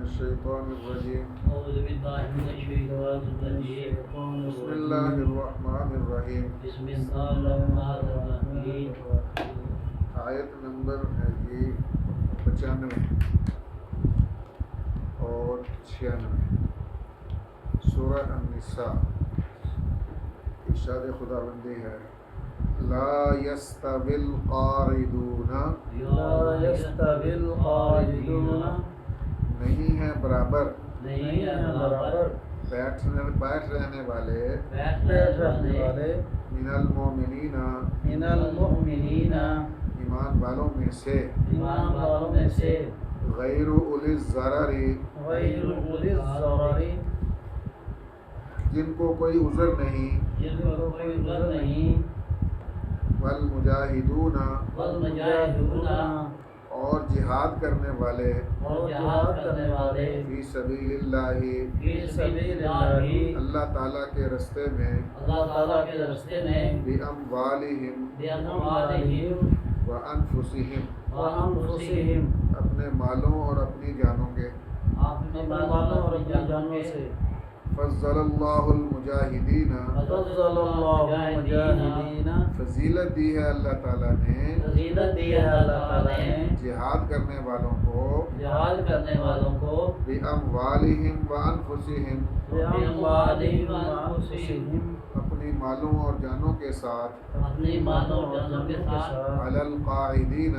الشيطان الرجيم أعوذ بالله من الشيطان الرجيم بسم الله الرحمن الرحيم بسم الله الرحمن الرحيم آیت نمبر ہے جی 95 اور 96 سورہ النساء. ارشاد خداوندی ہے لا يستوي القاعدون لا يستوي القاعدون نہیں ہے برابر نہیں ہے برابر بیٹھ رہنے والے بیٹھ رہنے والے من المؤمنین من المؤمنین ایمان والوں میں سے ایمان والوں میں سے غیر اولی الضرر غیر اولی الضرر جن کو کوئی عذر نہیں جن کو کوئی عذر نہیں والمجاہدون والمجاہدون اور جہاد کرنے والے اور جہاد کرنے والے فی سبیل اللہ فی سبیل اللہ اللہ تعالیٰ کے رستے میں اللہ تعالیٰ کے راستے میں بِأَمْوَالِهِمْ بِأَمْوَالِهِمْ وَأَنفُسِهِمْ وَأَنفُسِهِمْ اپنے مالوں اور اپنی جانوں کے اپنے مالوں اور اپنی جانوں سے فضل اللہ المجاہدین فضل اللہ المجاہدین فضیلت دی ہے اللہ تعالیٰ نے فضیلت دی ہے اللہ تعالیٰ نے جہاد کرنے والوں کو جہاد کرنے والوں کو بِأَمْوَالِهِمْ وَأَنفُسِهِمْ بِأَمْوَالِهِمْ وَأَنفُسِهِمْ اپنی مالوں اور جانوں کے ساتھ اپنی مالوں اور جانوں کے ساتھ علی القاعدین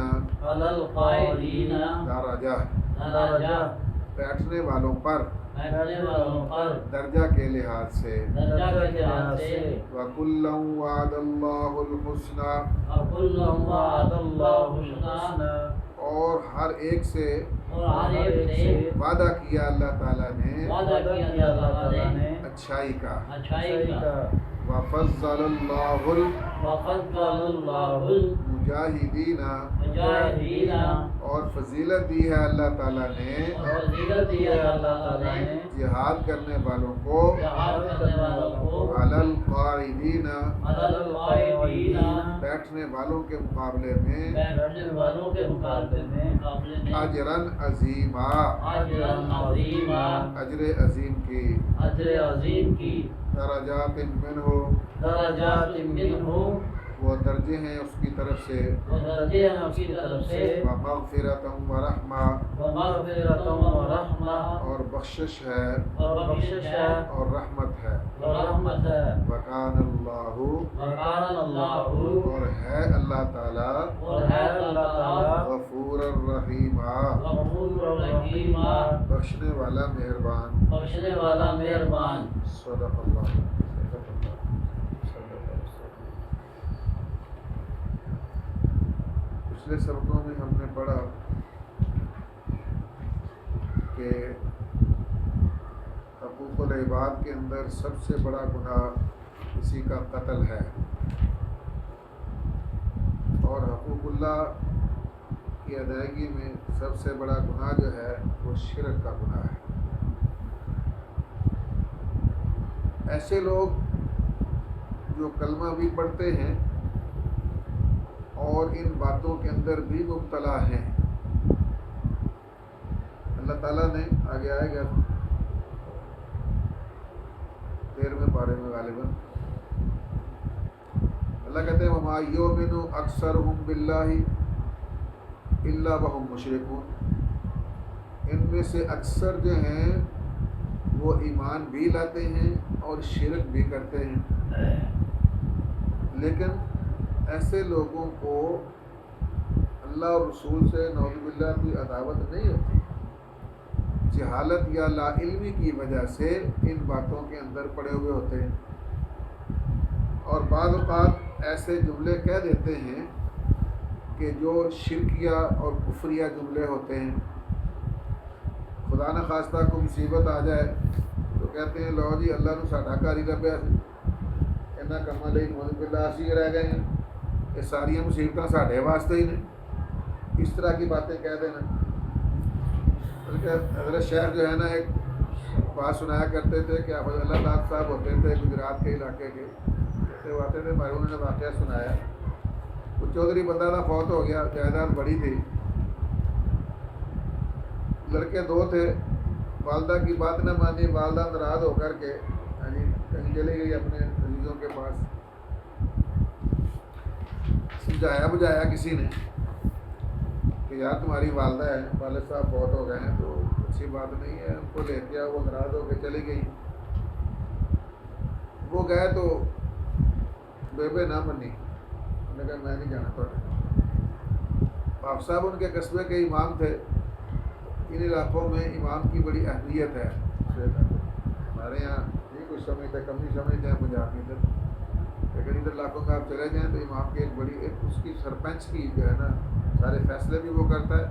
علی القاعدین درجہ درجہ بیٹھنے والوں پر بیٹھنے والوں پر درجہ کے لحاظ سے درجہ کے لحاظ سے وَكُلًّا وَعَدَ اللَّهُ الْحُسْنَى وَكُلًّا وَعَدَ اللَّهُ الْحُسْنَى اور ہر ایک سے اور ہر ایک سے وعدہ کیا اللہ تعالیٰ نے وعدہ کیا اللہ تعالیٰ نے اچھائی کا اچھائی کا وَفَضَّلَ اللَّهُ وَفَضَّلَ اللَّهُ الْمُجَاہِدِينَ الْمُجَاہدِينَ اور فضیلت دی ہے اللہ تعالیٰ نے اور فضیلت دی ہے اللہ تعالیٰ نے جہاد کرنے والوں کو جہاد کرنے والوں کو علی القاعدین علی القاعدین بیٹھنے والوں کے مقابلے میں بیٹھنے والوں کے مقابلے میں اجراً عظیما اجراً عظیما اجر عظیم کی اجر عظیم کی درجات منہ درجات منہ وہ درجے ہیں اس کی طرف سے وہ درجے ہیں اس کی طرف سے ومغفرۃ ورحمہ ومغفرۃ ورحمہ اور بخشش ہے اور بخشش ہے اور رحمت ہے اور رحمت ہے وکان اللہ وکان اللہ اور ہے اللہ تعالیٰ اور ہے اللہ تعالیٰ غفور الرحیم غفور الرحیم بخشنے والا مہربان بخشنے والا مہربان. صدق اللہ. پچھلے سبقوں میں ہم نے پڑھا کہ حقوق العباد کے اندر سب سے بڑا گناہ کسی کا قتل ہے اور حقوق اللہ کی ادائیگی میں سب سے بڑا گناہ جو ہے وہ شرک کا گناہ ہے. ایسے لوگ جو کلمہ بھی پڑھتے ہیں اور ان باتوں کے اندر بھی مبتلا ہیں. اللہ تعالیٰ نے آگے آئے گا 13ویں پارے میں غالباً اللہ کہتے ہیں وَمَا يُؤْمِنُ أَكْثَرُهُمْ بِاللَّهِ إِلَّا وَهُمْ مُشْرِكُونَ ان میں سے اکثر جو ہیں وہ ایمان بھی لاتے ہیں اور شرک بھی کرتے ہیں. لیکن ایسے لوگوں کو اللہ اور رسول سے نعوذ باللہ کوئی عداوت نہیں ہوتی. جہالت یا لا علمی کی وجہ سے ان باتوں کے اندر پڑے ہوئے ہوتے ہیں اور بعض اوقات ایسے جملے کہہ دیتے ہیں کہ جو شرکیہ اور کفریہ جملے ہوتے ہیں. خدا نہ خواستہ کو مصیبت آ جائے تو کہتے ہیں لو جی اللہ نے ساڈا کاری لبیا انہاں کماں لئی نعوذ باللہ اسی رہ گئے ہیں, یہ ساری مصیبتیں ساڈے واسطے ہی نے. اس طرح کی باتیں کہہ دینا. بلکہ حضرت شیخ جو ہے نا ایک بات سنایا کرتے تھے کہ اللہ داد صاحب ہوتے تھے گجرات کے علاقے کے, تو آتے تھے انہوں نے واقعہ سنایا. وہ چودھری بندہ تھا, فوت ہو گیا, جائیداد بڑی تھی, لڑکے 2 تھے. والدہ کی بات نہ مانی، والدہ ناراض ہو کر کے کہیں چلی گئی اپنے عزیزوں کے پاس. سمجھایا بجھایا کسی نے کہ یار تمہاری والدہ ہے، والد صاحب فوت ہو گئے ہیں تو اچھی بات نہیں ہے، ان کو لے کے آؤ. وہ ناراض ہو کے چلی گئی. وہ گئے تو بیبے نہ منی، انہوں نے کہا میں نہیں جانا تھوڑا. آپ صاحب ان کے قصبے کے امام تھے. ان علاقوں میں امام کی بڑی اہمیت ہے. ہمارے یہاں نہیں کچھ سمجھتے، کم نہیں سمجھتے ہیں پنجاب کے اندر، لیکن ادھر علاقوں میں آپ چلے جائیں تو امام کی ایک بڑی اس کی سرپنچ کی جو ہے نا سارے فیصلے بھی وہ کرتا ہے.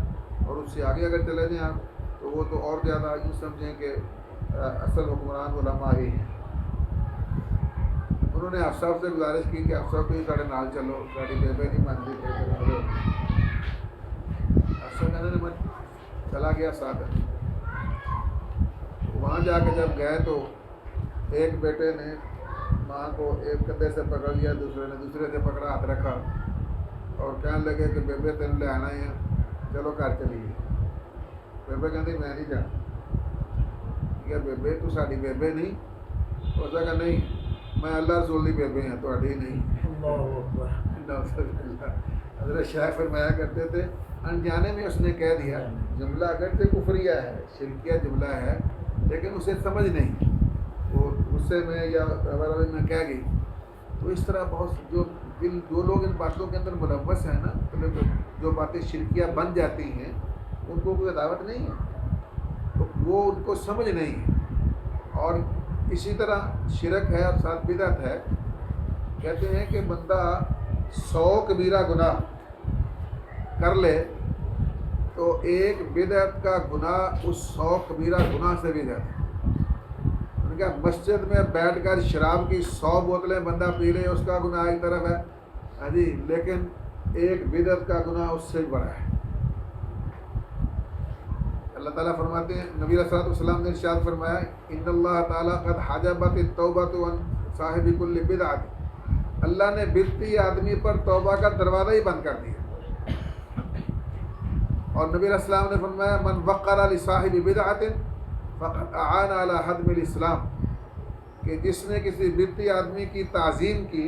اور اس سے آگے اگر چلے جائیں آپ تو وہ تو اور زیادہ یوں سمجھیں کہ اصل حکمران علماء ہی ہیں. انہوں نے آپ صاحب سے گزارش کی کہ آپ صاحب بھی ساڑھے نال چلو، ساڑھی بیبے نہیں مانتی تھے. افسر کہنے نے میں چلا گیا ساتھ. وہاں جا کے جب گئے تو ایک بیٹے نے ماں کو ایک کندھے سے پکڑ لیا، دوسرے نے دوسرے سے پکڑا، ہاتھ رکھا اور کہنے لگے کہ بیبے تین لے آنا ہے، چلو گھر چلیے. بیبے کہتی میں نہیں جانا. کیا بیبے تو ساڑھی بیبے نہیں؟ اس نے کہا نہیں میں اللہ رسول دی بیبے ہیں تہاڈی نہیں. اللہ اکبر. حضرت شاہ فرمایا کرتے تھے انجانے میں اس نے کہہ دیا جملہ اگرچہ کفریہ ہے، شرکیہ جملہ ہے، لیکن اسے سمجھ نہیں، وہ غصے میں یا روی میں کہہ گئی. تو اس طرح بہت جو لوگ ان باتوں کے اندر ملوث ہیں نا، مطلب جو باتیں شرکیہ بن جاتی ہیں ان کو کوئی دعوت نہیں ہے، تو وہ ان کو سمجھ نہیں ہے. اور اسی طرح شرک ہے اور ساتھ بدعت ہے. کہتے ہیں کہ بندہ 100 کبیرہ گناہ کر لے تو ایک بدعت کا گناہ اس 100 کبیرہ گناہ سے بھی زیادہ. ان کا مسجد میں بیٹھ کر شراب کی 100 بوتلیں بندہ پی لے اس کا گناہ ایک طرف ہے ہاں جی، لیکن ایک بدعت کا گناہ اس سے بڑا ہے. اللہ تعالیٰ فرماتے ہیں، نبی علیہ الصلوۃ والسلام نے ارشاد فرمایا ان اللہ تعالیٰ قد حجبت التوبۃ عن صاحب کل بدعۃ. اللہ نے بدعتی آدمی پر توبہ کا دروازہ ہی بند کر دیا. اور نبی علیہ السلام نے فرمایا من وقر لصاحب بدعۃ فقد اعان علی ہدم الاسلام، کہ جس نے کسی بدعتی آدمی کی تعظیم کی،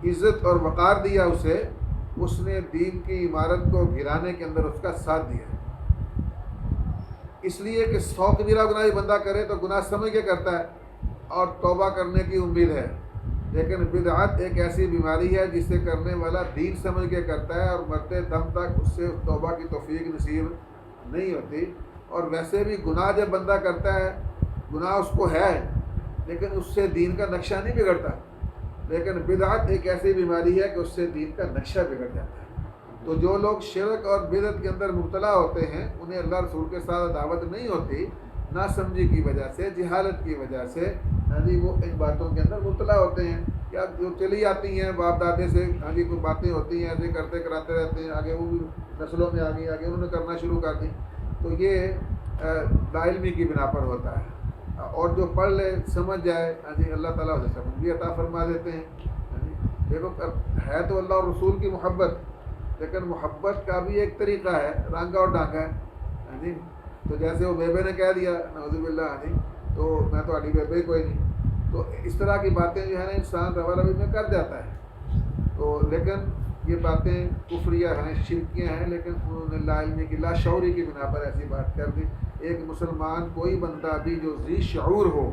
عزت اور وقار دیا اسے، اس نے دین کی عمارت کو گرانے کے اندر اس کا ساتھ دیا. اس لیے کہ 100 کبیرہ گناہ بندہ کرے تو گناہ سمجھ کے کرتا ہے اور توبہ کرنے کی امید ہے، لیکن بدعت ایک ایسی بیماری ہے جسے کرنے والا دین سمجھ کے کرتا ہے اور مرتے دم تک اس سے توبہ کی توفیق نصیب نہیں ہوتی. اور ویسے بھی گناہ جب بندہ کرتا ہے، گناہ اس کو ہے لیکن اس سے دین کا نقشہ نہیں بگڑتا، لیکن بدعت ایک ایسی بیماری ہے کہ اس سے دین کا نقشہ بگڑ جاتا ہے. تو جو لوگ شرک اور بدعت کے اندر مبتلا ہوتے ہیں انہیں اللہ رسول کے ساتھ دعوت نہیں ہوتی، نا سمجھی کی وجہ سے، جہالت کی وجہ سے ہاں جی وہ ان باتوں کے اندر مبتلا ہوتے ہیں. یا جو چلی آتی ہیں باپ دادے سے ہاں جی کوئی باتیں ہوتی ہیں ایسے کرتے کراتے رہتے ہیں، آگے وہ بھی نسلوں میں آگے انہوں نے کرنا شروع کر دی. تو یہ لا علمی کی بنا پر ہوتا ہے. اور جو پڑھ لے سمجھ جائے ہاں جی اللہ تعالیٰ اسے سمجھ بھی عطا فرما دیتے ہیں. ہاں جی دیکھو ہے تو اللہ اور رسول کی محبت، لیکن محبت کا بھی ایک طریقہ ہے، رنگ اور ڈھنگ ہے ہاں جی. تو جیسے وہ بیبے نے کہہ دیا نعوذ باللہ ہاں جی تو میں تو آڈی بیبے کوئی نہیں، تو اس طرح کی باتیں جو ہے نا انسان روی میں کر جاتا ہے. تو لیکن یہ باتیں کفریہ ہیں، شرکیاں ہیں، لیکن انہوں نے لا علمی کی لا شعوری کی بنا پر ایسی بات کر دی. ایک مسلمان کوئی بندہ بھی جو ذی شعور ہو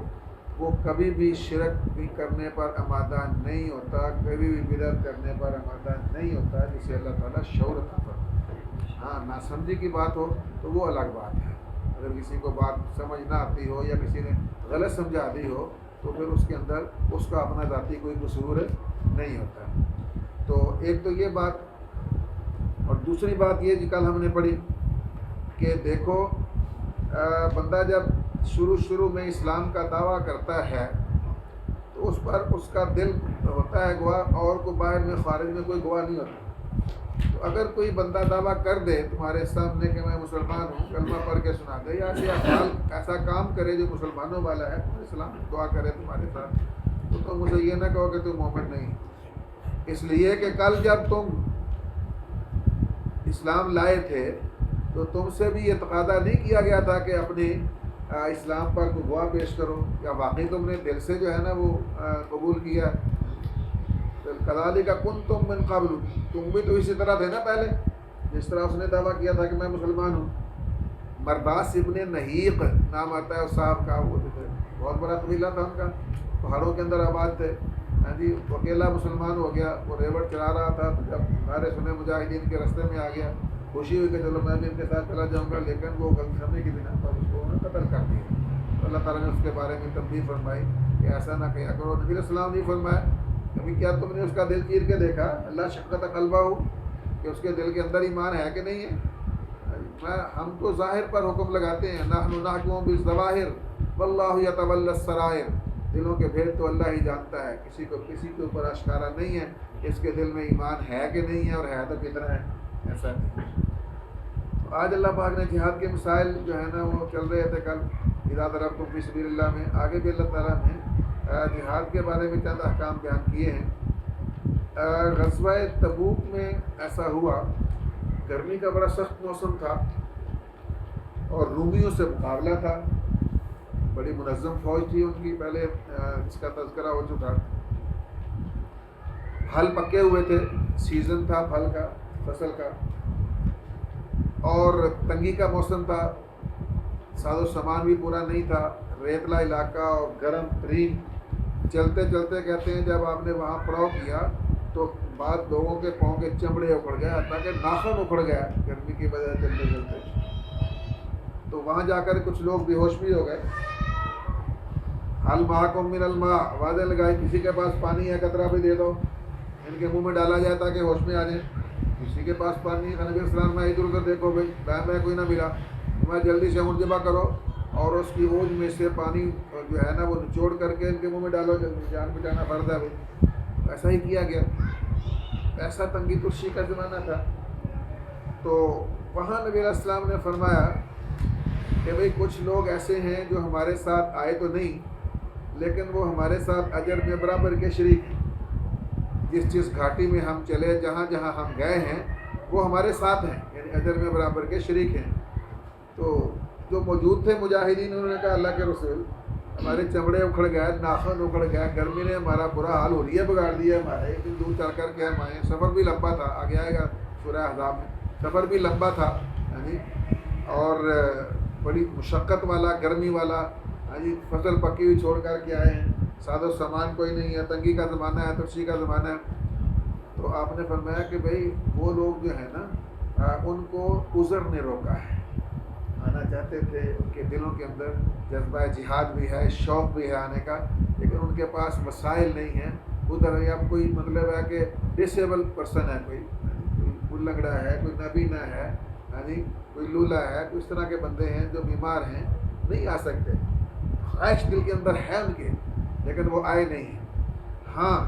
وہ کبھی بھی شرک بھی کرنے پر آمادہ نہیں ہوتا، کبھی بھی بدعت کرنے پر آمادہ نہیں ہوتا، جسے اللہ تعالیٰ شعور عطا فرماتا ہے. ہاں ناسمجھی کی بات ہو تو وہ الگ بات ہے. اگر کسی کو بات سمجھ نہ آتی ہو یا کسی نے غلط سمجھا دی ہو تو پھر اس کے اندر اس کا اپنا ذاتی کوئی قصور نہیں ہوتا. تو ایک تو یہ بات، اور دوسری بات یہ جو کل ہم نے پڑھی کہ دیکھو بندہ جب شروع میں اسلام کا دعویٰ کرتا ہے تو اس پر اس کا دل ہوتا ہے گواہ، اور کوئی باہر میں خارج میں کوئی گواہ نہیں ہوتا. تو اگر کوئی بندہ دعویٰ کر دے تمہارے سامنے کہ میں مسلمان ہوں، کلمہ پڑھ کے سنا دے یا ایسا کام کرے جو مسلمانوں والا ہے، اسلام دعا کرے تمہارے ساتھ، تو تم اسے یہ نہ کہو کہ تم مومن نہیں. اس لیے کہ کل جب تم اسلام لائے تھے تو تم سے بھی یہ تقاضا نہیں کیا گیا تھا کہ اپنی اسلام پر کوئی گواہ پیش کرو، یا واقعی تم نے دل سے جو ہے نا وہ قبول کیا. کذالک کنتم من قبل، تم بھی تو اسی طرح تھے نا پہلے، جس طرح اس نے دعویٰ کیا تھا کہ میں مسلمان ہوں. مرداس ابن نحیق نام آتا ہے اس صاحب کا، وہ جو تھے بہت بڑا قبیلہ تھا ان کا، پہاڑوں کے اندر آباد تھے. ہاں جی، وہ اکیلا مسلمان ہو گیا. وہ ریوڑ چلا رہا تھا تو جب ہمارے سنے مجاہدین کے رستے میں آ گیا، خوشی ہوئی کہ چلو میں بھی ان کے ساتھ چلا جاؤں گا، لیکن وہ غلط فہمی کی بنا پر اس کو انہوں نے قتل کر دیا. تو اللہ تعالیٰ نے اس کے بارے میں تنبیہ فرمائی کہ ایسا نہ کیا کرو. نبی علیہ السلام نے فرمایا ابھی کیا تم نے اس کا دل چیر کے دیکھا؟ اللہ شقت قلبہ ہو کہ اس کے دل کے اندر ایمان ہے کہ نہیں ہے. ہم تو ظاہر پر حکم لگاتے ہیں، نحن نحکم بالظواہر واللہ یتولی السرائر. دلوں کے بھید تو اللہ ہی جانتا ہے، کسی کے اوپر اشکارا نہیں ہے کہ اس کے دل میں ایمان ہے کہ نہیں ہے، اور ہے تو کتنا ہے، ایسا نہیں. آج اللہ پاک نے جہاد کے مسائل جو ہے نا وہ چل رہے تھے کل اذا ضربتم فی سبیل اللہ میں. آگے بھی اللہ تعالیٰ نے جہاد کے بارے میں چند احکام بیان کیے ہیں. غزوہ تبوک میں ایسا ہوا، گرمی کا بڑا سخت موسم تھا اور رومیوں سے مقابلہ تھا. بڑی منظم فوج تھی ان کی، پہلے اس کا تذکرہ ہو چکا. پھل پکے ہوئے تھے، سیزن تھا پھل کا، فصل کا، اور تنگی کا موسم تھا. ساز و سامان بھی پورا نہیں تھا، ریتلا علاقہ اور گرم ترین. چلتے چلتے کہتے ہیں جب آپ نے وہاں پڑاؤ کیا تو بعض لوگوں کے پاؤں کے چمڑے اکھڑ گئے، حتیٰ کہ ناخن اکھڑ گیا گرمی کی وجہ سے چلتے چلتے. تو وہاں جا کر کچھ لوگ بے ہوش بھی ہو گئے. حل معکم من الماء، آوازیں لگائی کسی کے پاس پانی ہے قطرہ بھی دے دو، ان کے منہ میں ڈالا جائے تاکہ ہوش میں آ جائیں. کسی کے پاس پانی ہے. نبی السلام میں ادھر ادھر دیکھو بھائی، میں کوئی نہ ملا، میں جلدی سے منجبہ کرو اور اس کی اوج میں سے پانی جو ہے نا وہ نچوڑ کر کے ان کے منہ میں ڈالو، جان بچانا فرض ہے بھائی. ایسا ہی کیا گیا. ایسا تنگی ترشی کا زمانہ تھا. تو وہاں نبی علیہ السلام نے فرمایا کہ بھئی کچھ لوگ ایسے ہیں جو ہمارے ساتھ آئے تو نہیں، لیکن وہ ہمارے ساتھ اجر میں برابر کے شریک ہیں. جس گھاٹی میں ہم چلے، جہاں جہاں ہم گئے ہیں وہ ہمارے ساتھ ہیں، یعنی اجر میں برابر کے شریک ہیں. تو جو موجود تھے مجاہدین انہوں نے کہا اللہ کے رسول ہمارے چمڑے اکھڑ گئے، ناخن اکھڑ گئے، گرمی نے ہمارا برا حال ہو رہی ہے، بگاڑ دیا ہمارا. ایک دن دور چل کر کے ہم آئے، سفر بھی لمبا تھا، آگے آئے گا سورہ احزاب میں. سفر بھی لمبا تھا اور بڑی مشقت والا، گرمی والا. فصل پکی ہوئی چھوڑ کر کے آئے ہیں، ساز و سامان کوئی نہیں ہے، تنگی کا زمانہ ہے، ترشی کا زمانہ ہے. تو آپ نے فرمایا کہ بھئی وہ لوگ جو ہیں نا ان کو عذر نے روکا ہے. آنا چاہتے تھے، ان کے دلوں کے اندر جذبہ جہاد بھی ہے، شوق بھی ہے آنے کا، لیکن ان کے پاس وسائل نہیں ہیں. ادھر یا کوئی مطلب ہے کہ ڈسیبل پرسن ہے، کوئی لنگڑا ہے، کوئی نابینا ہے، کوئی لولا ہے، کوئی اس طرح کے بندے ہیں جو بیمار ہیں، نہیں آ سکتے. خواہش دل کے اندر ہے ان کے، لیکن وہ آئے نہیں ہیں. ہاں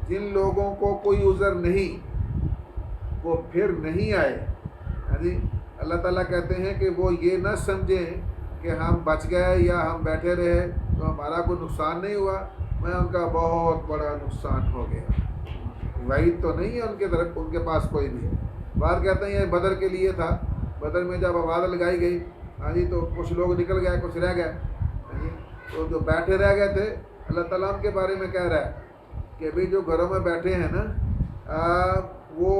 جن لوگوں کو کوئی عذر نہیں وہ پھر نہیں آئے. اللہ تعالیٰ کہتے ہیں کہ وہ یہ نہ سمجھیں کہ ہم بچ گئے یا ہم بیٹھے رہے تو ہمارا کوئی نقصان نہیں ہوا، میں ان کا بہت بڑا نقصان ہو گیا. وعید تو نہیں ہے ان کے طرف، ان کے پاس کوئی بھی. بعد کہتے ہیں یہ بدر کے لیے تھا، بدر میں جب آواز لگائی گئی تو کچھ لوگ نکل گئے، کچھ رہ گئے. تو جو بیٹھے رہ گئے تھے اللہ تعالیٰ ان کے بارے میں کہہ رہا ہے کہ بھئی جو گھروں میں بیٹھے ہیں نا وہ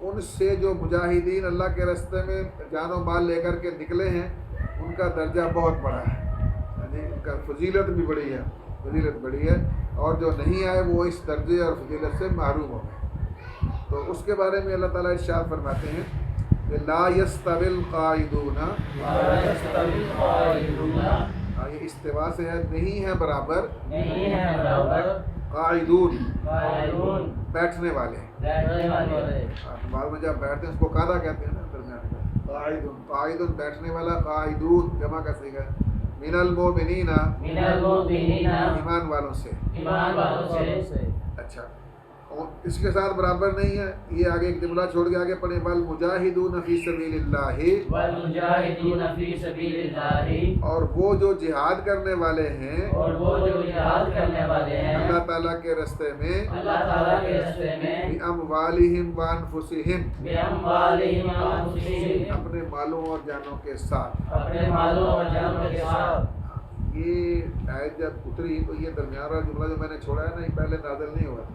ان سے جو مجاہدین اللہ کے راستے میں جان و مال لے کر کے نکلے ہیں ان کا درجہ بہت بڑا ہے، ان کا فضیلت بھی بڑی ہے، فضیلت بڑی ہے. اور جو نہیں آئے وہ اس درجے اور فضیلت سے محروم ہو گئے. تو اس کے بارے میں اللہ تعالیٰ ارشاد فرماتے ہیں کہ لا یستوی القاعدون، یہ استوا سے ہے نہیں ہے برابر، قاعدون بیٹھنے والے. بعد میں جب بیٹھتے ہیں اس کو قاعدہ کہتے ہیں نا، درمیان میں قاعدون بیٹھنے والا، قاعدون جمع کا صیغہ ہے. من المؤمنین ایمان والوں سے. اچھا اور اس کے ساتھ برابر نہیں ہے، یہ آگے ایک جملہ چھوڑ کے آگے پڑھیں، بل مجاہدون فی سبیل اللہ، والمجاہدون فی سبیل اللہ، اور وہ جو جہاد کرنے والے ہیں اور وہ جو جہاد کرنے والے ہیں اللہ تعالیٰ کے رستے میں، اللہ تعالیٰ کے راستے میں، بِأَمْوَالِهِمْ وَأَنفُسِهِمْ، بِأَمْوَالِهِمْ وَأَنفُسِهِمْ، اپنے مالوں اور جانوں کے ساتھ۔ اپنے مالوں اور جانوں کے ساتھ۔ یہ آیت جب اتری تو یہ درمیان والا جملہ جو میں نے چھوڑا ہے نا، یہ پہلے نازل نہیں ہوا تھا۔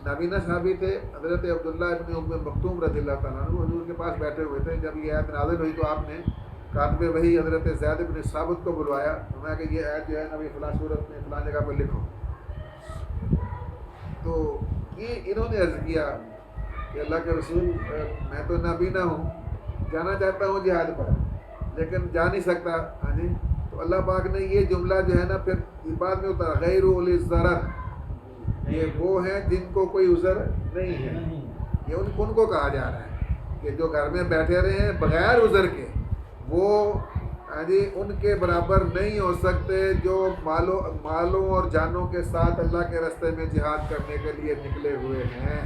نابینا صحابی تھے حضرت عبداللہ ابن ام مکتوم رضی اللہ تعالیٰ عنہ، حضور کے پاس بیٹھے ہوئے تھے۔ جب یہ آیت نازل ہوئی تو آپ نے کاتب وحی حضرت زید بن ثابت کو بلوایا، فرمایا کہ یہ آیت جو ہے نبی فلاں صورت میں فلاں جگہ پہ لکھو۔ تو یہ انہوں نے عرض کیا کہ اللہ کے رسول، میں تو نابینا ہوں، جانا چاہتا ہوں جہاد پر لیکن جا نہیں سکتا۔ ہاں جی، تو اللہ پاک نے یہ جملہ جو ہے نا پھر بعد میں اترا، غیر اولی الضرر، یہ وہ ہیں جن کو کوئی عذر نہیں ہے، یہ ان کو کہا جا رہا ہے کہ جو گھر میں بیٹھے رہے ہیں بغیر عذر کے، وہ جی ان کے برابر نہیں ہو سکتے جو مالوں اور جانوں کے ساتھ اللہ کے راستے میں جہاد کرنے کے لیے نکلے ہوئے ہیں۔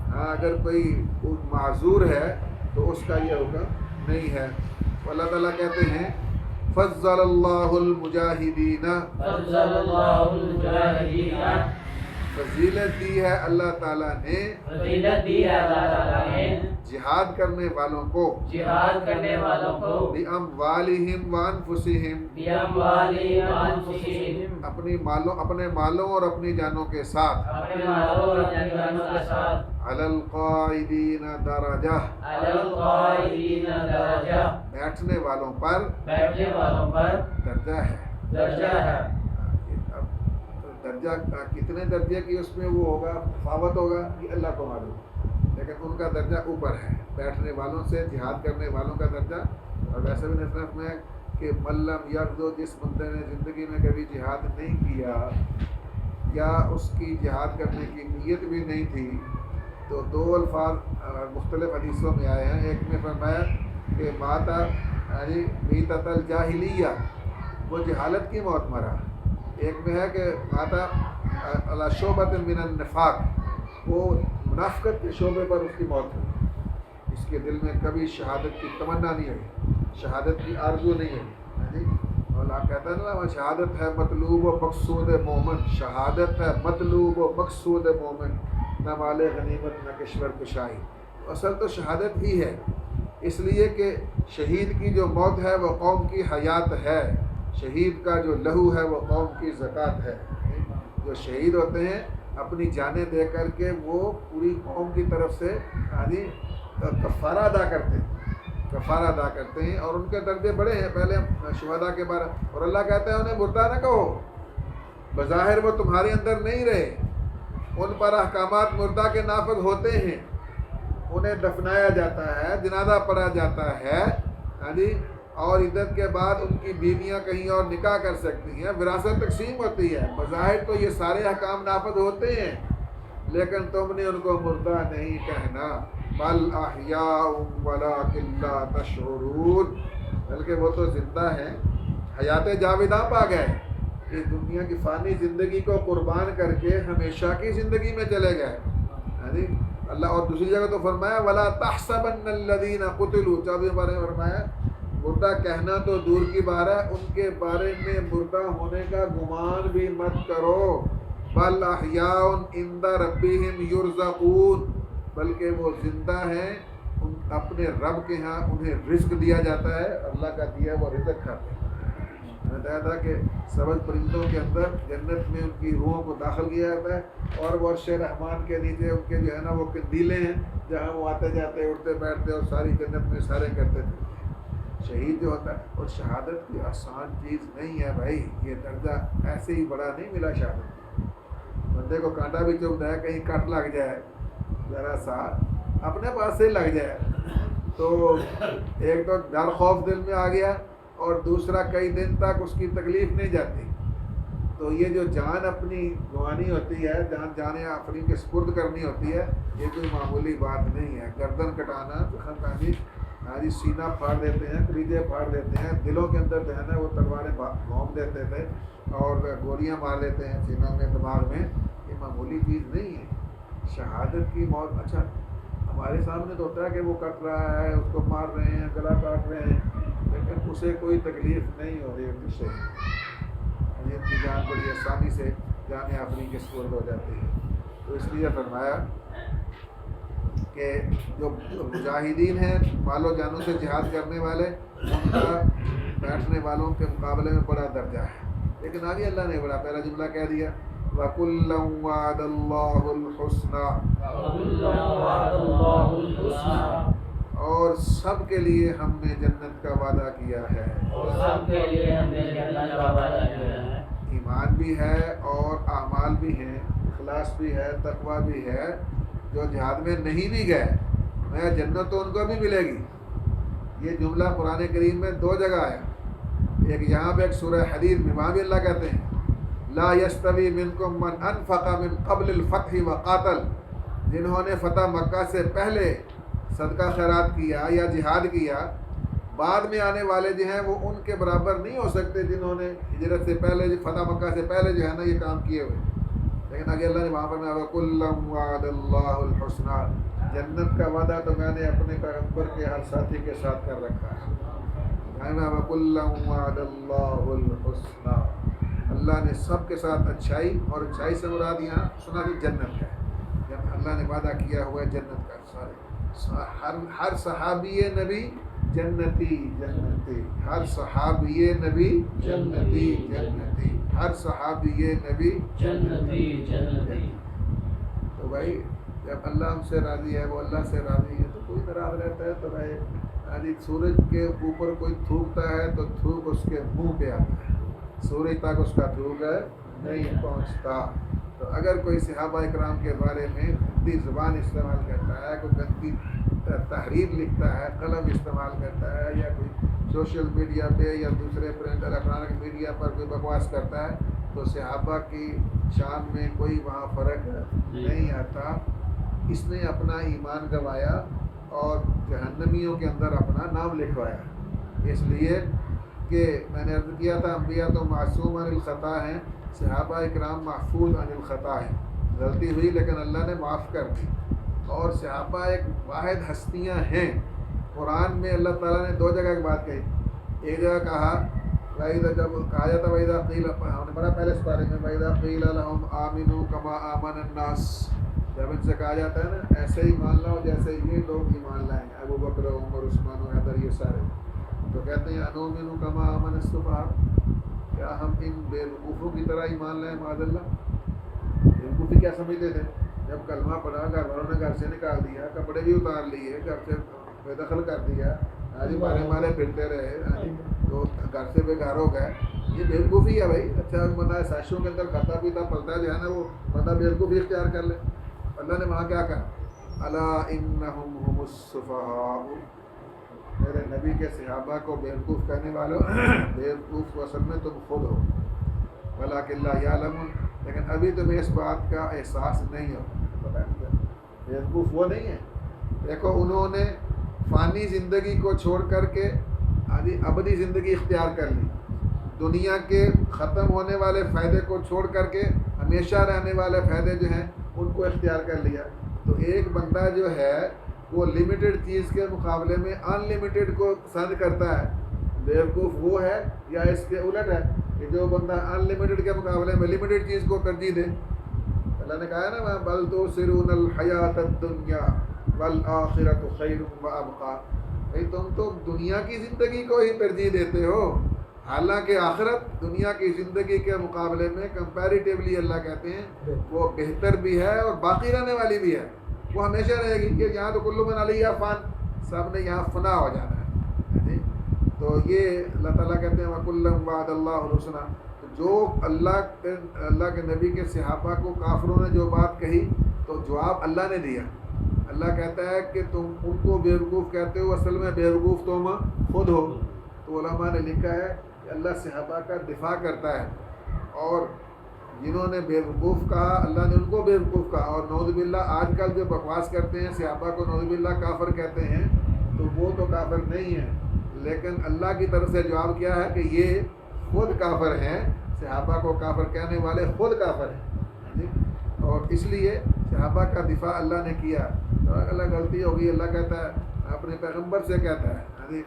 ہاں، اگر کوئی معذور ہے تو اس کا یہ حکم نہیں ہے۔ اللہ تعالیٰ کہتے ہیں فضل اللہ المجاہدین، فضل اللہ المجاہدین، فضیلت دی ہے اللہ تعالیٰ نے، فضیلت دی ہے اللہ تعالیٰ نے جہاد کرنے والوں کو، جہاد کرنے والوں کو، بِأَمْوَالِهِمْ وَأَنفُسِهِمْ، بِأَمْوَالِهِمْ وَأَنفُسِهِمْ، اپنے مالوں اور اپنی جانوں کے ساتھ، اپنے مالوں اور اپنی جانوں کے ساتھ، عَلَى الْقَائِدِينَ دَرَجَةٌ، عَلَى الْقَائِدِينَ دَرَجَةٌ، بیٹھنے والوں پر بیٹھنے والوں پر درجہ ہے۔ درجہ ہے۔ درجہ کتنے درجے کی اس میں وہ ہوگا، تفاوت ہوگا، یہ اللہ کو معلوم، لیکن ان کا درجہ اوپر ہے بیٹھنے والوں سے، جہاد کرنے والوں کا درجہ۔ اور ویسے بھی نصرف میں کہ ملم یغزو، جس بندے نے زندگی میں کبھی جہاد نہیں کیا یا اس کی جہاد کرنے کی نیت بھی نہیں تھی، تو دو الفاظ مختلف حدیثوں میں آئے ہیں۔ ایک میں فرمایا کہ ماتا میتۃ الجاہلیہ، وہ جہالت کی موت مرا۔ ایک میں ہے کہ ماتا علی شعبۃ من النفاق، وہ منافقت کے شعبے پر اس کی موت ہوئی، اس کے دل میں کبھی شہادت کی تمنا نہیں ہوئی، شہادت کی آرزو نہیں ہوئی۔ اور اللہ کہتا ہے نا، شہادت ہے مطلوب و مقصود مومن، شہادت ہے مطلوب و مقصود مومن، نہ مال غنیمت نہ کشور کشائی۔ اصل تو شہادت ہی ہے، اس لیے کہ شہید کی جو موت ہے وہ قوم کی حیات ہے، شہید کا جو لہو ہے وہ قوم کی زکوٰۃ ہے۔ جو شہید ہوتے ہیں اپنی جانیں دے کر کے وہ پوری قوم کی طرف سے کفارہ ادا کرتے ہیں، کفارہ ادا کرتے ہیں، اور ان کے درجے بڑے ہیں پہلے شہداء کے بارے۔ اور اللہ کہتا ہے انہیں مردہ نہ کہو، بظاہر وہ تمہارے اندر نہیں رہے، ان پر احکامات مردہ کے نافذ ہوتے ہیں، انہیں دفنایا جاتا ہے، جنازہ پڑھا جاتا ہے، ہاں جی، اور عدت کے بعد ان کی بیویاں کہیں اور نکاح کر سکتی ہیں، وراثت تقسیم ہوتی ہے، بظاہر تو یہ سارے احکام نافذ ہوتے ہیں، لیکن تم نے ان کو مردہ نہیں کہنا، بل احیاء ولکن لا تشعرون، بلکہ وہ تو زندہ ہیں، حیات جاویداں پا گئے، کہ دنیا کی فانی زندگی کو قربان کر کے ہمیشہ کی زندگی میں چلے گئے۔ یعنی اللہ اور دوسری جگہ تو فرمایا وَلَا تَحْسَبَنَّ الَّذِينَ قُتِلُوا، 14 بارے میں فرمایا مردہ کہنا تو دور کی بات ہے، ان کے بارے میں مردہ ہونے کا گمان بھی مت کرو، بل احیاء عند ربہم یرزقون، بلکہ وہ زندہ ہیں، اپنے رب کے ہاں انہیں رزق دیا جاتا ہے، اللہ کا دیا وہ رزق کھاتے ہیں۔ میں بتایا تھا کہ سبز پرندوں کے اندر جنت میں ان کی روحوں کو داخل کیا جاتا ہے، اور وہ عرش رحمان کے نیچے ان کے جو ہے نا وہ قندیلیں ہیں جہاں وہ آتے جاتے اٹھتے بیٹھتے اور ساری جنت میں سارے کرتے تھے۔ شہید جو ہوتا ہے، اور شہادت کوئی آسان چیز نہیں ہے بھائی، یہ درجہ ایسے ہی بڑا نہیں ملا شہادت۔ بندے کو کانٹا بھی چبھتا ہے، کہیں کٹ لگ جائے ذرا سا اپنے پاس سے لگ جائے تو ایک تو ڈر خوف دل میں آ گیا، اور دوسرا کئی دن تک اس کی تکلیف نہیں جاتی۔ تو یہ جو جان اپنی گنوانی ہوتی ہے، جانیں اپنی کے سپرد کرنی ہوتی ہے، یہ کوئی معمولی بات نہیں ہے۔ گردن کٹانا، ہماری سینہ پھاڑ دیتے ہیں، کلیجے پھاڑ دیتے ہیں، دلوں کے اندر جو ہے نا وہ تلواریں گھونپ دیتے تھے اور گولیاں مار لیتے ہیں سینوں میں، دماغ میں، یہ معمولی چیز نہیں ہے۔ شہادت کی موت، اچھا ہمارے سامنے تو ہوتا ہے کہ وہ کٹ رہا ہے، اس کو مار رہے ہیں، گلا کاٹ رہے ہیں، لیکن اسے کوئی تکلیف نہیں ہو رہی اس سے، ان کی جان بڑی آسانی سے جان آفرین کے سپرد ہو جاتی ہے۔ تو اس لیے فرمایا کہ جو مجاہدین ہیں، مال و جانوں سے جہاد کرنے والے، ان کا بیٹھنے والوں کے مقابلے میں بڑا درجہ ہے۔ لیکن آگے اللہ نے بڑا پہلا جملہ کہہ دیا، وَكُلًّا وَعَدَ اللَّهُ الْحُسْنَى، وَكُلًّا وَعَدَ اللَّهُ الْحُسْنَى، اور سب کے لیے ہم نے جنت کا وعدہ کیا ہے۔ اور سب کے لیے ہم نے جنت کا وعدہ کیا ہے۔ ایمان بھی ہے اور اعمال بھی ہیں، اخلاص بھی ہے، تقویٰ بھی ہے۔ جو جہاد میں نہیں بھی گئے، میں جنت تو ان کو بھی ملے گی۔ یہ جملہ قرآن کریم میں 2 جگہ آیا، ایک یہاں پہ ایک سورہ حدید میں، وہاں بھی اللہ کہتے ہیں لا یستوی منکم من انفق من قبل الفتح وقاتل، جنہوں نے فتح مکہ سے پہلے صدقہ خیرات کیا یا جہاد کیا، بعد میں آنے والے جو ہیں وہ ان کے برابر نہیں ہو سکتے جنہوں نے ہجرت سے پہلے، فتح مکہ سے پہلے جو ہے نا یہ کام کیے ہوئے۔ لیکن آگے اللہ نے وہاں پر وَكُلًّا وَعَدَ اللَّهُ الْحُسْنَى، جنت کا وعدہ تو میں نے اپنے پیغمبر کے ہر ساتھی کے ساتھ کر رکھا ہے۔ وَكُلًّا وَعَدَ اللَّهُ الْحُسْنَى، اللہ نے سب کے ساتھ اچھائی، اور اچھائی سے مراد یہاں سنا کہ جنت ہے، جب اللہ نے وعدہ کیا ہوا ہے جنت کا۔ ہر صحابی نبی جنتی جنتی، ہر صحابی نبی جنتی جنتی، ہر صحابی نبی جنتی جنتی۔ تو بھائی جب اللہ ہم سے راضی ہے، وہ اللہ سے راضی ہے، تو کوئی ناراض رہتا ہے تو بھائی سورج کے اوپر کوئی تھوکتا ہے تو تھوک اس کے منہ پہ آتا ہے، سورج تک اس کا تھوک نہیں پہنچتا۔ تو اگر کوئی صحابہ اکرام کے بارے میں گندی زبان استعمال کرتا ہے، کوئی گندی تحریر لکھتا ہے، قلم استعمال کرتا ہے، یا کوئی سوشل میڈیا پہ یا دوسرے پرنٹ الیکٹرانک میڈیا پر کوئی بکواس کرتا ہے، تو صحابہ کی شان میں کوئی وہاں فرق نہیں آتا۔ اس نے اپنا ایمان گنوایا اور جہنمیوں کے اندر اپنا نام لکھوایا، اس لیے کہ میں نے عرض کیا تھا انبیاء تو معصوم عن الخطا ہیں، صحابہ اکرام محفوظ عن الخطا ہیں، غلطی ہوئی لیکن اللہ نے معاف کر دی۔ اور صحابہ ایک واحد ہستیاں ہیں۔ قرآن میں اللہ تعالیٰ نے 2 جگہ ایک بات کہی، ایک جگہ کہا جب کہا جاتا وَإِذَا قِيلَ، ہم نے پڑھا پہلے اس بارے میں، وَإِذَا قِيلَ لَهُمْ آمِنُوا كَمَا آمَنَ النَّاسُ، جب ان سے کہا جاتا ہے نا ایسے ہی مان لاؤ جیسے یہ لوگ ایمان لائیں، ابو بکر، عمر، عثمان و حیدر، یہ سارے، تو کہتے ہیں انؤمن کما آمن السفہاء، کیا ہم ان بے وقوفوں کی طرح ایمان لائیں؟ معاذ اللہ۔ بے وقوفی کیا سمجھتے تھے؟ جب کلمہ پڑھا، گھر والوں نے گھر سے نکال دیا، کپڑے بھی اتار لیے، گھر سے بے دخل کر دیا، آج مارے مارے پھرتے رہے، تو گھر سے بے گھر ہو گئے، یہ بے وقوفی ہے بھائی۔ اچھا بندہ ساشوں کے اندر کھاتا پیتا پلتا جو ہے نا، وہ بندہ بے وقوفی اختیار کر لے۔ اللہ نے وہاں کیا کہا، الا انہم ہم السفہاء، میرے نبی کے صحابہ کو بے وقوف کہنے والوں، بے وقوف اصل میں تم خود ہو، ولکن لا یعلمون، لیکن ابھی تمہیں اس بات کا احساس نہیں ہو، پتہ نہیں بے وقوف وہ نہیں ہے۔ دیکھو انہوں نے فانی زندگی کو چھوڑ کر کے ابدی زندگی اختیار کر لی، دنیا کے ختم ہونے والے فائدے کو چھوڑ کر کے ہمیشہ رہنے والے فائدے جو ہیں ان کو اختیار کر لیا۔ تو ایک بندہ جو ہے وہ لمیٹڈ چیز کے مقابلے میں ان لمیٹڈ کو پسند کرتا ہے، بیوقوف وہ ہے یا اس کے الٹ ہے کہ جو بندہ ان لمیٹڈ کے مقابلے میں لمیٹڈ چیز کو ترجیح دے۔ اللہ نے کہا ہے نا بل تؤثرون الحیات الدنیا والآخرۃ خیر وابقیٰ، بھائی تم تو دنیا کی زندگی کو ہی ترجیح دیتے ہو، حالانکہ آخرت دنیا کی زندگی کے مقابلے میں کمپیریٹیولی اللہ کہتے ہیں وہ بہتر بھی ہے اور باقی رہنے والی بھی ہے، وہ ہمیشہ رہے گی، کہ یہاں تو کل من علیہا فان، سب نے یہاں فنا ہو جانا ہے۔ تو یہ اللہ تعالیٰ کہتے ہیں وَكُلًّا وَعَدَ اللَّهُ الْحُسْنَى، جو اللہ کے نبی کے صحابہ کو کافروں نے جو بات کہی تو جواب اللہ نے دیا۔ اللہ کہتا ہے کہ تم ان کو بیوقوف کہتے ہو، اصل میں بیوقوف تم خود ہو۔ تو علماء نے لکھا ہے کہ اللہ صحابہ کا دفاع کرتا ہے، اور جنہوں نے بیوقوف کہا اللہ نے ان کو بیوقوف کہا، اور نعوذ باللہ آج کل جو بکواس کرتے ہیں صحابہ کو نعوذ باللہ کافر کہتے ہیں، تو وہ تو کافر نہیں ہیں، لیکن اللہ کی طرف سے جواب کیا ہے کہ یہ خود کافر ہیں، صحابہ کو کافر کہنے والے خود کافر ہیں۔ اور اس لیے صحابہ کا دفاع اللہ نے کیا. اللہ غلطی ہوگی, اللہ کہتا ہے اپنے پیغمبر سے کہتا ہے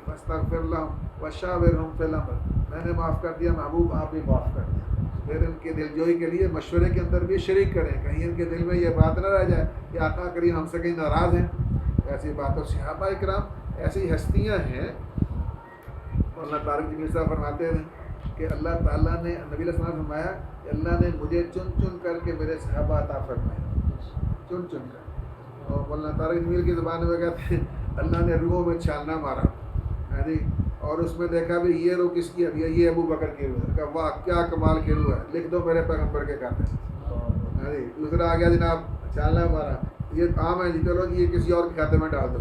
فاستغفر لهم وشاورهم في الامر, میں نے معاف کر دیا محبوب آپ بھی معاف کر دیں. پھر ان کے دل جوئی کے لیے مشورے کے اندر بھی شریک کریں, کہیں ان کے دل میں یہ بات نہ رہ جائے کہ آقا کریم ہم سے کہیں ناراض ہیں. ایسی بات. اور صحابہ اکرام ایسی ہستیاں ہیں. اللہ طارق جمیل صاحب فرماتے ہیں کہ اللہ تعالیٰ نے نبی علیہ السلام نے فرمایا کہ اللہ نے مجھے چن چن کر کے میرے صحابہ عطا فرمائے, چن چن کر. اور مولانا طارق جمیل کی زبان میں کہتے ہیں اللہ نے روحوں میں چھالنا مارا, اور اس میں دیکھا بھی یہ روح کس کی ہے, یہ ابو بکر کی روح ہے. واہ کیا کمال کی روح ہے, لکھ دو میرے پیغمبر کے کھاتے. دوسرا آ گیا جناب چھالنا مارا, یہ عام ہے جی, چلو جی یہ کسی اور کے کھاتے میں ڈال دو.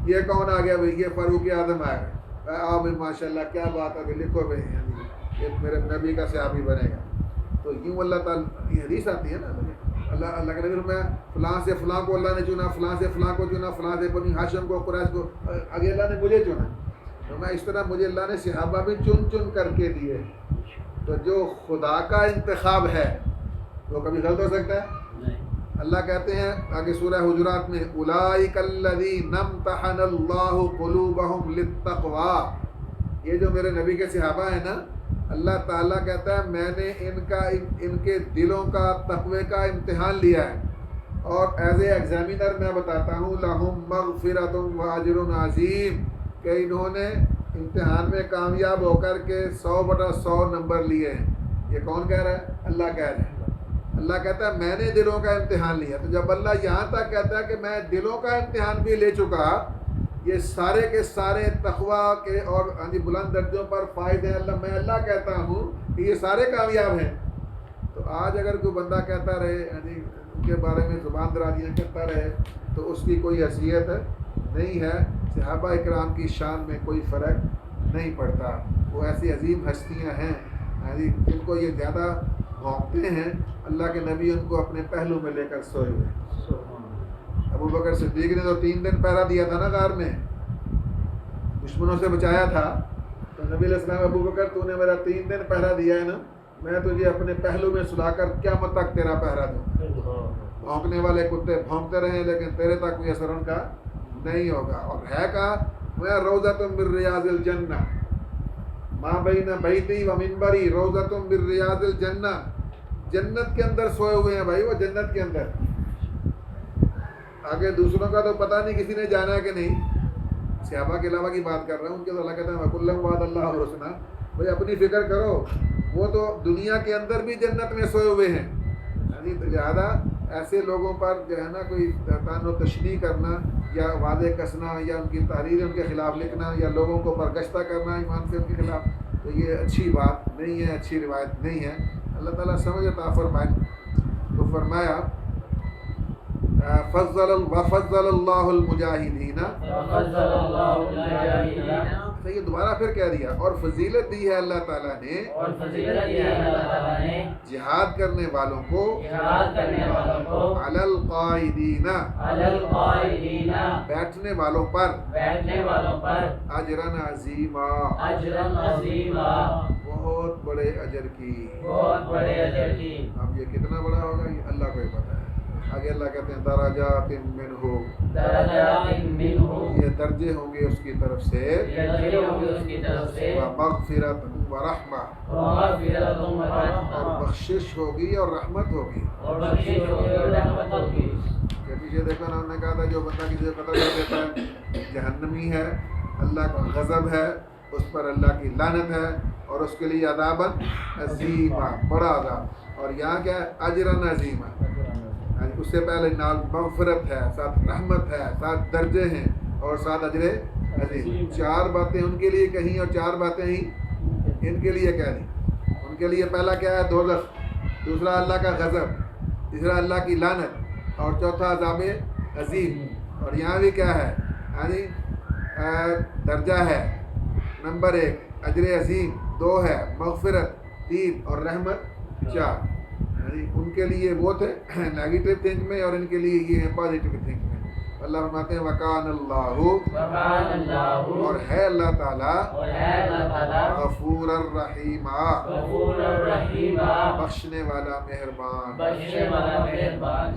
یہ کون آ گیا بھائی, یہ فاروق اعظم آیا ہے. بھائی ماشاء اللہ کیا بات ہے, لکھو بھائی یہ میرے نبی کا صحابی بنے گا. تو یوں اللہ تعالیٰ, یہ حدیث آتی ہے نا, اللہ کے نبی میں فلاں سے فلاں کو اللہ نے چنا, فلاں سے فلاں کو چنا, فلاں سے بنی ہاشم کو, قریش کو, آگے اللہ نے مجھے چنا. تو میں اس طرح مجھے اللہ نے صحابہ بھی چن چن کر کے دیے. تو جو خدا کا انتخاب ہے وہ کبھی غلط ہو سکتا ہے؟ اللہ کہتے ہیں آگے سورہ حجرات میں اولئک الذین امتحن اللہ قلوبہم للتقوی. یہ جو میرے نبی کے صحابہ ہیں نا, اللہ تعالیٰ کہتا ہے میں نے ان کے دلوں کا تقوی کا امتحان لیا ہے. اور ایز اے ایگزامینر میں بتاتا ہوں لہم مغفرۃ و اجر عظیم, کہ انہوں نے امتحان میں کامیاب ہو کر کے 100/100 نمبر لیے ہیں. یہ کون کہہ رہا ہے؟ اللہ کہہ رہا ہے. اللہ کہتا ہے میں نے دلوں کا امتحان لیا. تو جب اللہ یہاں تک کہتا ہے کہ میں دلوں کا امتحان بھی لے چکا, یہ سارے کے سارے تقویٰ کے اور بلند درجوں پر فائد ہیں, میں اللہ کہتا ہوں کہ یہ سارے کامیاب ہیں. تو آج اگر کوئی بندہ کہتا رہے ان کے بارے میں زبان درازیاں کرتا رہے تو اس کی کوئی حیثیت نہیں ہے. صحابہ اکرام کی شان میں کوئی فرق نہیں پڑتا. وہ ایسی عظیم ہستیاں ہیں جن کو یہ زیادہ بھونکتے ہیں. اللہ کے نبی ان کو اپنے پہلو میں لے کر سوئے ہوئے. ابو بکر صدیق نے تو 3 دن پہرا دیا تھا نا غار میں, دشمنوں سے بچایا تھا. تو نبی علیہ السلام ابو بکر تو نے میرا 3 دن پہرا دیا ہے نا, میں تجھے اپنے پہلو میں سلا کر قیامت تک تیرا پہرا دوں. بھونکنے والے کتے بھونکتے رہیں لیکن تیرے تک کوئی اثر ان کا نہیں ہوگا. اور ہے کہا میں روضۃ من ریاض الجنہ, ماں بین بیتی و منبری روضۃ من ریاض الجنہ. جنت کے اندر سوئے ہوئے ہیں بھائی, وہ جنت کے اندر. آگے دوسروں کا تو پتہ نہیں کسی نے جانا ہے کہ نہیں. صحابہ کے علاوہ کی بات کر رہا ہوں, ان کے تو اللہ کہتا ہے وَكُلًّا وَعَدَ اللَّهُ الْحُسْنَىٰ. بھائی اپنی فکر کرو, وہ تو دنیا کے اندر بھی جنت میں سوئے ہوئے ہیں. لہٰذا ایسے لوگوں پر جو ہے نا کوئی تان و تشنیع کرنا یا واضح کسنا یا ان کی تحریریں ان کے خلاف لکھنا یا لوگوں کو برگشتہ کرنا ایمان سے ان کے خلاف, تو یہ اچھی بات نہیں ہے, اچھی روایت نہیں ہے. اللہ تعالیٰ سمجھ عطا فرمائے. تو فرمایا فضل اللہ المجاہدین. یہ دوبارہ پھر کہہ دیا, اور فضیلت دی ہے اللہ تعالیٰ نے جہاد کرنے والوں کو علی القائدین, بیٹھنے والوں پر اجرا عظیما, بہت بڑے اجر کی. اب یہ کتنا بڑا ہوگا یہ اللہ کو ہی پتہ ہے. آگے اللہ کہتے ہیں درجات منہ, یہ درجے ہوں گے اس کی طرف سے, ومغفرۃ ورحمہ, اور بخشش ہوگی اور رحمت ہوگی. کہ پیچھے دیکھو نا, ہم نے کہا تھا جو بندہ کسی کو قتل کر دیتا ہے جہنمی ہے, اللہ کا غضب ہے اس پر, اللہ کی لعنت ہے, اور اس کے لیے عذاب عظیمہ, بڑا عذاب. اور یہاں کیا ہے اجرا عظیمہ, اس سے پہلے نال مغفرت ہے, ساتھ رحمت ہے, ساتھ درجے ہیں اور ساتھ اجر عظیم. 4 باتیں ان کے لیے کہیں اور 4 باتیں ہی ان کے لیے کہہ دیں. ان کے لیے پہلا کیا ہے دوزخ, دوسرا اللہ کا غضب, تیسرا اللہ کی لعنت, اور چوتھا عذاب عظیم. اور یہاں بھی کیا ہے درجہ ہے نمبر 1 اجر عظیم, 2 ہے مغفرت, 3 اور رحمت 4. ان کے لیے وہ تھے نیگیٹو تھنک میں, اور ان کے لیے یہ ہے پازیٹیو تھنک میں. اللہ فرماتے ہیں وکان اللہ, اور ہے اللہ تعالیٰ غفور الرحیمہ غفور الرحیم بخشنے والا مہربان بخشنے والا مہربان